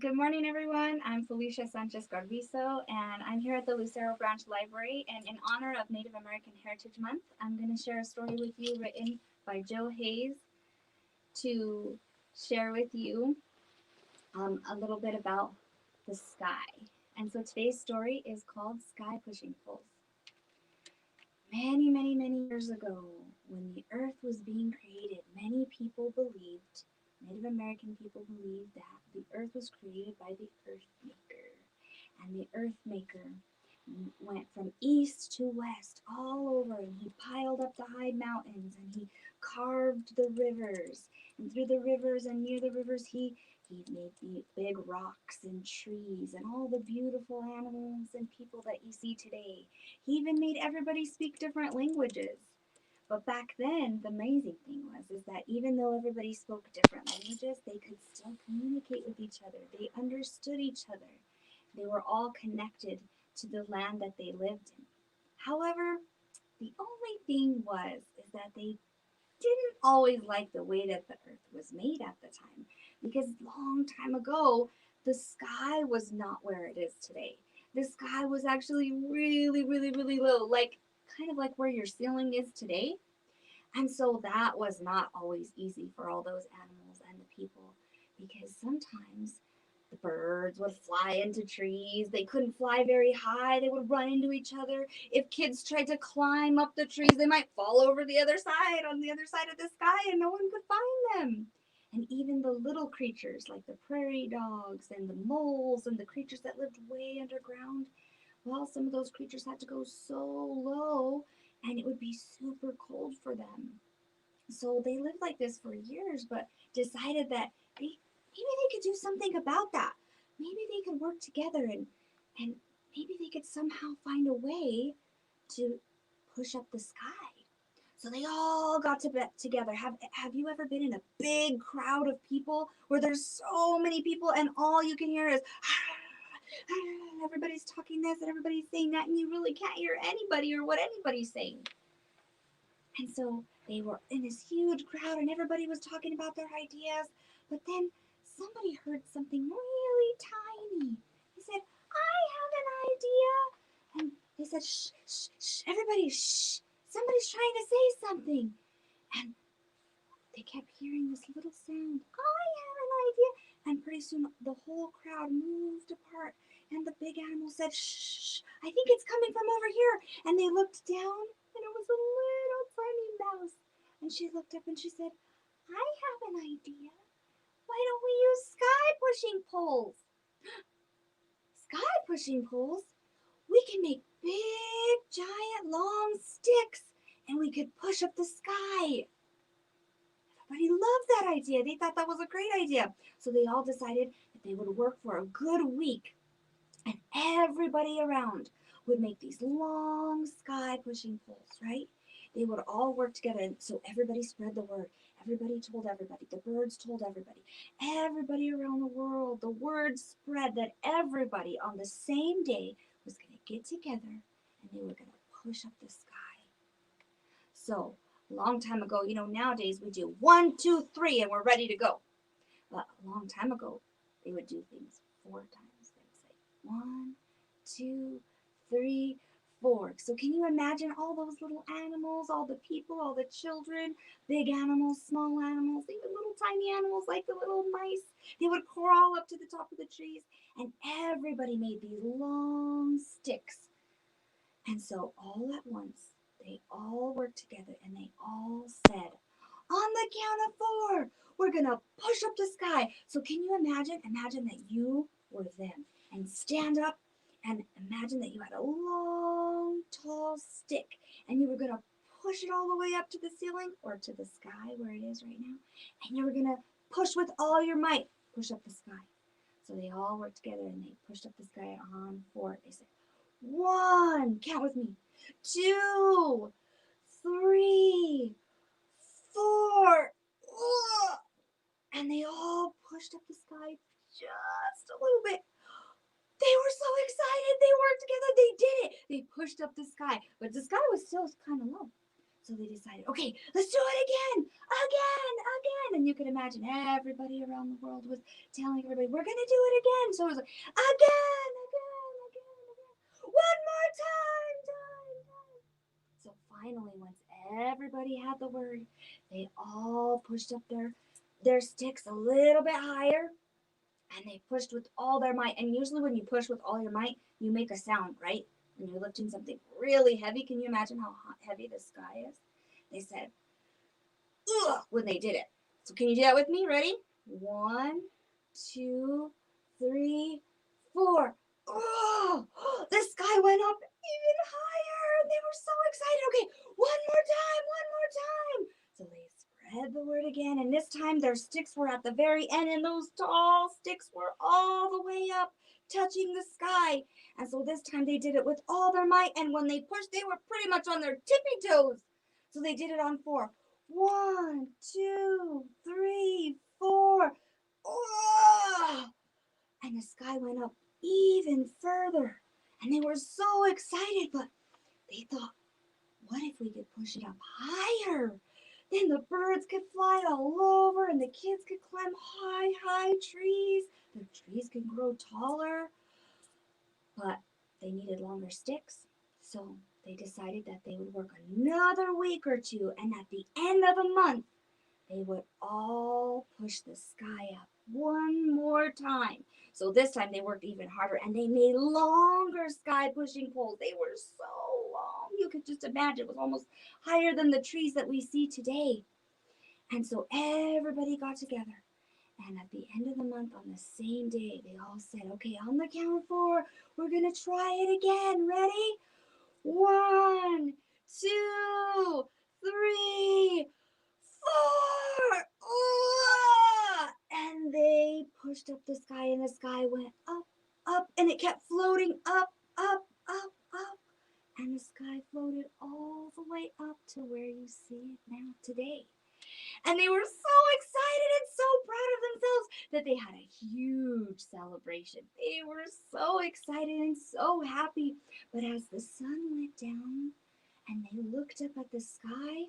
Good morning, everyone. I'm Felicia Sanchez-Garbiso, and I'm here at the Lucero Branch Library. And in honor of Native American Heritage Month, I'm going to share a story with you written by Joe Hayes to share with you a little bit about the sky. And so today's story is called Sky Pushing Poles. Many, many, many years ago, when the earth was being created, many people believed, Native American people believed that the earth was created by the earth maker. And the earth maker went from east to west all over, and he piled up the high mountains, and he carved the rivers, and through the rivers and near the rivers he made the big rocks and trees and all the beautiful animals and people that you see today. He even made everybody speak different languages. But back then, the amazing thing was is that even though everybody spoke different languages, they could still communicate with each other. They understood each other. They were all connected to the land that they lived in. However, the only thing was is that they didn't always like the way that the earth was made at the time, because long time ago the sky was not where it is today. The sky was actually really, really, really low, like kind of like where your ceiling is today. And so that was not always easy for all those animals and the people, because sometimes the birds would fly into trees. They couldn't fly very high. They would run into each other. If kids tried to climb up the trees, they might fall over the other side, on the other side of the sky, and no one could find them. And even the little creatures like the prairie dogs and the moles and the creatures that lived way underground, well, some of those creatures had to go so low and it would be super cold for them. So they lived like this for years, but decided that maybe they could do something about that. Maybe they could work together and maybe they could somehow find a way to push up the sky. So they all got together. Have you ever been in a big crowd of people where there's so many people and all you can hear is everybody's talking this and everybody's saying that, and you really can't hear anybody or what anybody's saying? And so they were in this huge crowd and everybody was talking about their ideas. But then somebody heard something really tiny. He said, I have an idea. And they said, shh, shh, shh, everybody, shh. Somebody's trying to say something. And they kept hearing this little sound. I have an idea. And pretty soon the whole crowd moved apart. And the big animal said, shh, I think it's coming from over here. And they looked down, and it was a little tiny mouse. And she looked up and she said, I have an idea. Why don't we use sky pushing poles? Sky pushing poles? We can make big, giant, long sticks, and we could push up the sky. Everybody loved that idea. They thought that was a great idea. So they all decided that they would work for a good week, and everybody around would make these long sky pushing poles, right? They would all work together, and so everybody spread the word. Everybody told everybody. The birds told everybody. Everybody around the world, the word spread that everybody on the same day was going to get together and they were going to push up the sky. So, a long time ago, nowadays we do 1, 2, 3 and we're ready to go. But a long time ago, they would do things 4 times. They would say 1, 2, 3, 4. So can you imagine all those little animals, all the people, all the children, big animals, small animals, even little tiny animals like the little mice? They would crawl up to the top of the trees, and everybody made these long sticks. And so all at once, they all worked together and they all said, on the count of 4, we're going to push up the sky. So can you imagine? Imagine that you were them and stand up and imagine that you had a long, tall stick and you were going to push it all the way up to the ceiling or to the sky where it is right now. And you were going to push with all your might, push up the sky. So they all worked together and they pushed up the sky on 4. They said, 1, count with me, 2, 3, 4. And they all pushed up the sky just a little bit. They were so excited. They worked together. They did it. They pushed up the sky, but the sky was still kind of low. So they decided, okay, let's do it again. And you can imagine, everybody around the world was telling everybody, we're going to do it again. So it was like, again, again, again, again. One more time, time, time. So finally, once everybody had the word, they all pushed up their sticks a little bit higher, and they pushed with all their might. And usually when you push with all your might, you make a sound, right? When you're lifting something really heavy. Can you imagine how heavy the sky is? They said, ugh, when they did it. So can you do that with me? Ready? 1, 2, 3, 4. Oh, the sky went up even higher. They were so excited. Okay, one more time, one more time. So they spread the word again, and this time their sticks were at the very end, and those tall sticks were all the way up, touching the sky. And so this time they did it with all their might, and when they pushed, they were pretty much on their tippy toes. So they did it on 4. 1, 2, 3, 4. Oh! And the sky went up even further. And they were so excited, but they thought, what if we could push it up higher? Then the birds could fly all over, and the kids could climb high, high trees. The trees could grow taller, but they needed longer sticks. So they decided that they would work another week or two, and at the end of the month, they would all push the sky up one more time. So this time they worked even harder, and they made longer sky pushing poles. They were so long. You could just imagine it was almost higher than the trees that we see today. And so everybody got together. And at the end of the month, on the same day, they all said, okay, on the count of 4, we're going to try it again. Ready? 1, 2, 3, 4! And they pushed up the sky, and the sky went up, up, and it kept floating up, up, up, up. And the sky floated all the way up to where you see it now today. And they were so excited and so proud of themselves that they had a huge celebration. They were so excited and so happy. But as the sun went down and they looked up at the sky,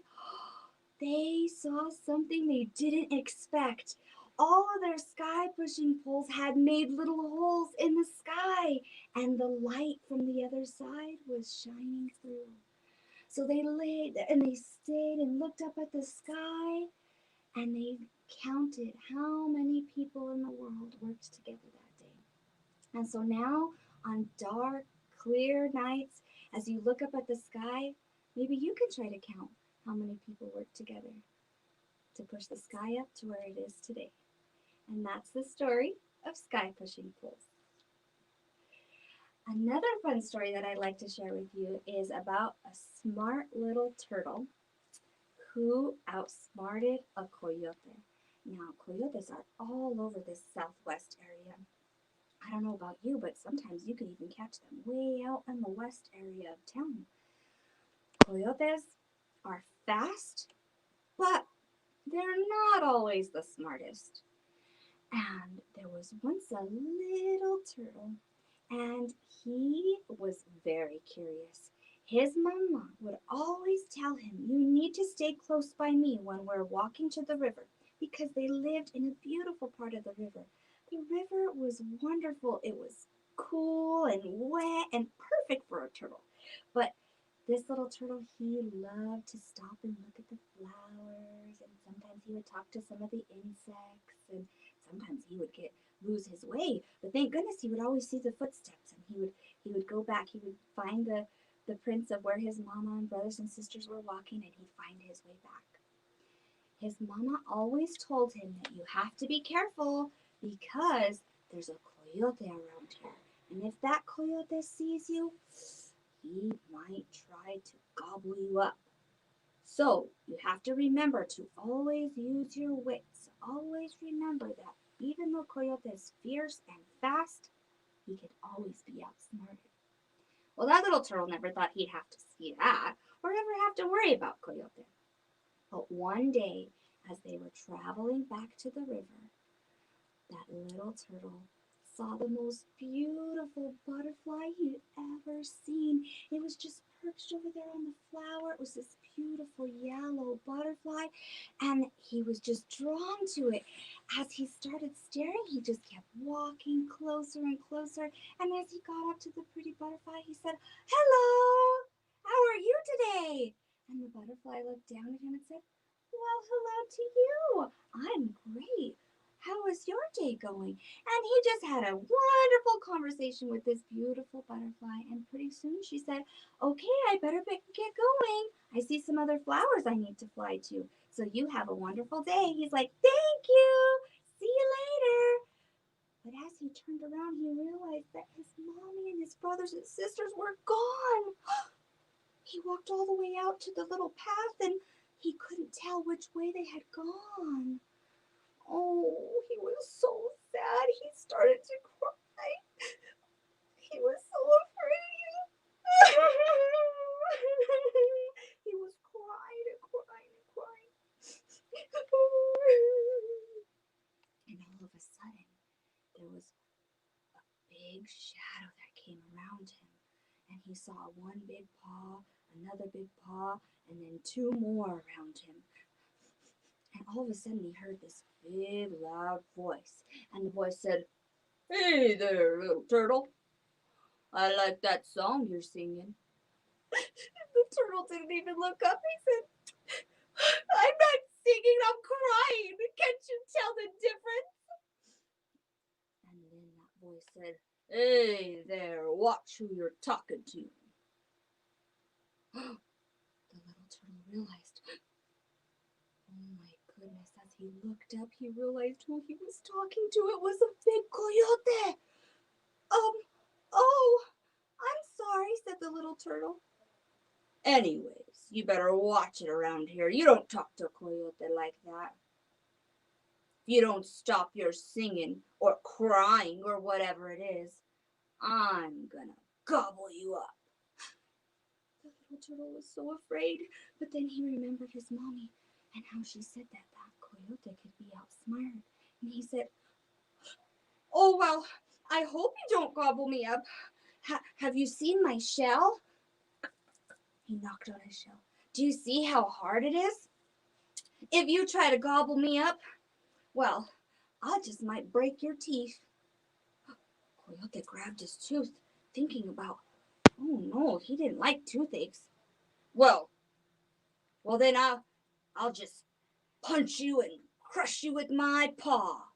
they saw something they didn't expect. All of their sky pushing poles had made little holes in the sky, and the light from the other side was shining through. So they laid and they stayed and looked up at the sky, and they counted how many people in the world worked together that day. And so now, on dark, clear nights, as you look up at the sky, maybe you can try to count how many people worked together to push the sky up to where it is today. And that's the story of sky pushing poles. Another fun story that I'd like to share with you is about a smart little turtle who outsmarted a coyote. Now, coyotes are all over this southwest area. I don't know about you, but sometimes you can even catch them way out in the west area of town. Coyotes are fast, but they're not always the smartest. And there was once a little turtle, and he was very curious. His mama would always tell him, you need to stay close by me when we're walking to the river, because they lived in a beautiful part of the river. The river was wonderful. It was cool and wet and perfect for a turtle. But this little turtle, he loved to stop and look at the flowers, and sometimes he would talk to some of the insects, and sometimes he would lose his way. But thank goodness he would always see the footsteps, and he would go back. He would find the prints of where his mama and brothers and sisters were walking, and he'd find his way back. His mama always told him that you have to be careful because there's a coyote around here. And if that coyote sees you, he might try to gobble you up. So you have to remember to always use your wits. Always remember that even though coyote is fierce and fast, he can always be outsmarted. Well, that little turtle never thought he'd have to see that or ever have to worry about coyote. But one day, as they were traveling back to the river, that little turtle saw the most beautiful butterfly he'd ever seen. It was just perched over there on the flower. It was this beautiful yellow butterfly, and he was just drawn to it. As he started staring, he just kept walking closer and closer, and as he got up to the pretty butterfly, he said, "Hello! How are you today?" And the butterfly looked down at him and said, "Well, hello to you. I'm great. How is your day going?" And he just had a wonderful conversation with this beautiful butterfly. And pretty soon she said, "Okay, I better get going. I see some other flowers I need to fly to. So you have a wonderful day." He's like, "Thank you. See you later." But as he turned around, he realized that his mommy and his brothers and sisters were gone. He walked all the way out to the little path and he couldn't tell which way they had gone. Oh, he was so sad. He started to cry. He was so afraid. He was crying and crying and crying. And all of a sudden, there was a big shadow that came around him. And he saw one big paw, another big paw, and then two more around him. And all of a sudden, he heard this big, loud voice. And the voice said, "Hey there, little turtle. I like that song you're singing." The turtle didn't even look up. He said, "I'm not singing, I'm crying. Can't you tell the difference?" And then that voice said, "Hey there, watch who you're talking to." The little turtle realized, oh my goodness, as he looked up, he realized who he was talking to. It was a big coyote. Oh, I'm sorry, said the little turtle. "Anyways, you better watch it around here. You don't talk to a coyote like that. If you don't stop your singing or crying or whatever it is, I'm gonna gobble you up." The little turtle was so afraid, but then he remembered his mommy and how she said that coyote could be outsmarted. And he said, "Oh, well, I hope you don't gobble me up. Have you seen my shell?" He knocked on his shell. "Do you see how hard it is? If you try to gobble me up, well, I just might break your teeth." Coyote grabbed his tooth, thinking about, oh no, he didn't like toothaches. Well, then I'll just punch you and crush you with my paw."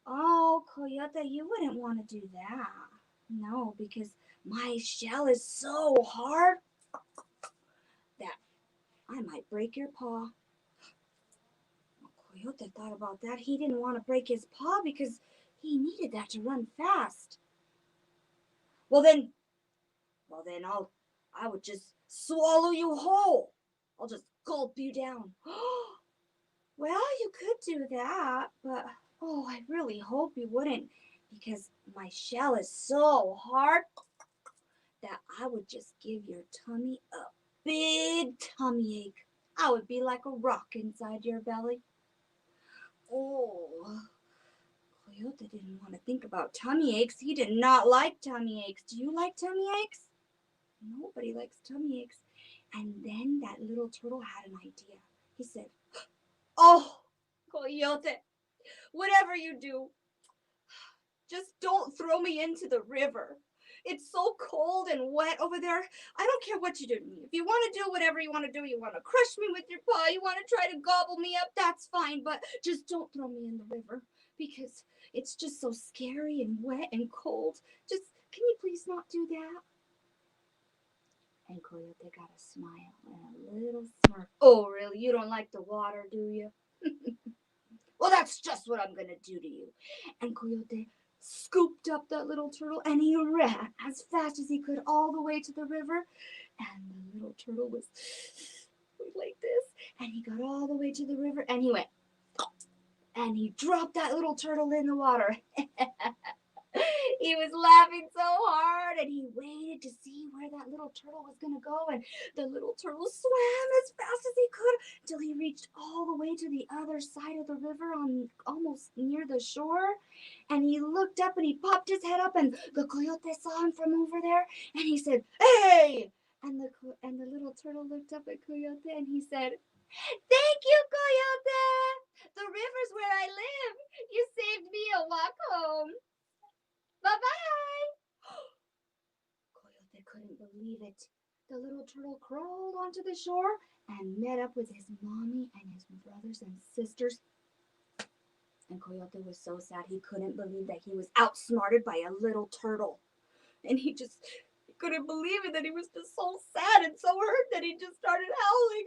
"Oh, Coyote, you wouldn't want to do that. No, because my shell is so hard that I might break your paw." Coyote thought about that. He didn't want to break his paw because he needed that to run fast. Well then I would just swallow you whole. I'll just gulp you down." "Well, you could do that, but oh, I really hope you wouldn't, because my shell is so hard that I would just give your tummy a big tummy ache. I would be like a rock inside your belly." Oh, Coyote didn't want to think about tummy aches. He did not like tummy aches. Do you like tummy aches? Nobody likes tummy aches. And then that little turtle had an idea. He said, "Oh, Coyote, whatever you do, just don't throw me into the river. It's so cold and wet over there. I don't care what you do to me. If you want to do whatever you want to do, you want to crush me with your paw, you want to try to gobble me up, that's fine, but just don't throw me in the river because it's just so scary and wet and cold. Just, can you please not do that?" And Coyote got a smile and a little smirk. "Oh, really? You don't like the water, do you? Well, that's just what I'm going to do to you." And Coyote scooped up that little turtle and he ran as fast as he could all the way to the river. And the little turtle was like this. And he got all the way to the river and he went, and he dropped that little turtle in the water. He was laughing so hard and he waited to see where that little turtle was going to go. And the little turtle swam as fast as he could till he reached all the way to the other side of the river, on almost near the shore. And he looked up and he popped his head up and the coyote saw him from over there and he said, "Hey!" And the little turtle looked up at Coyote and he said, "Thank you, Coyote! The river's where I live. You saved me a walk home. Bye-bye!" Coyote couldn't believe it. The little turtle crawled onto the shore and met up with his mommy and his brothers and sisters. And Coyote was so sad he couldn't believe that he was outsmarted by a little turtle. And he couldn't believe it, that he was just so sad and so hurt that he just started howling.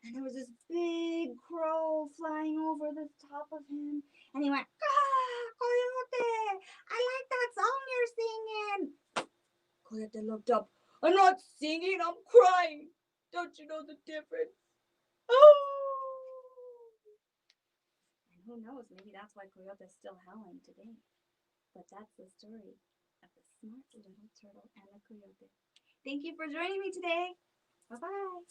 And there was this big crow flying over the top of him. And he went, Coyote, I like that song you're singing. Coyote looked up. "I'm not singing, I'm crying. Don't you know the difference?" And who knows, maybe that's why Coyote's still howling today. But that's the story of the smart little turtle and the coyote. Thank you for joining me today. Bye-bye.